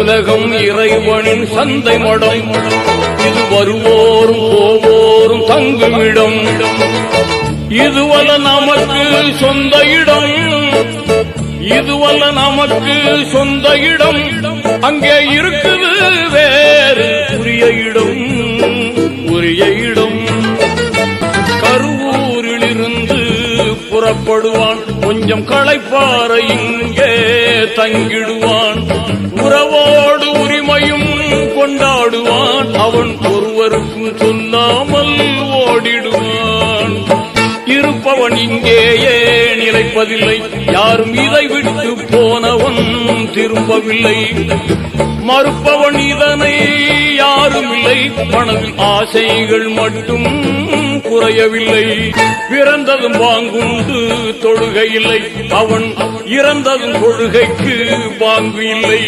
உலகம் இறைவனின் சந்தை மடம், இது வருவோரும் போவோரும் தங்குமிடம். இதுவல்ல நமக்கு சொந்த இடம், இதுவல்ல நமக்கு சொந்த இடம், அங்கே இருக்குது வேறு உரிய இடம், உரிய இடம். கருவூரிலிருந்து புறப்படுவான், கொஞ்சம் களைப்பார இங்கே தங்கிடுவான். உறவோடு உரிமையும் கொண்டாடுவான், அவன் ஒருவருக்கும் சொல்லாமல் ஓடிடுவான். இருப்பவன் இங்கேயே நிலைப்பதில்லை, யாரும் இதை விட்டு போனவன் திரும்பவில்லை. மறுப்பவன் இதனை யாரும் இல்லை, மனதில் ஆசைகள் மட்டும் குறையவில்லை. பிறந்ததும் பாங்குண்டு தொழுகை இல்லை, அவன் இறந்ததும் கொள்கைக்கு பாங்கு இல்லை.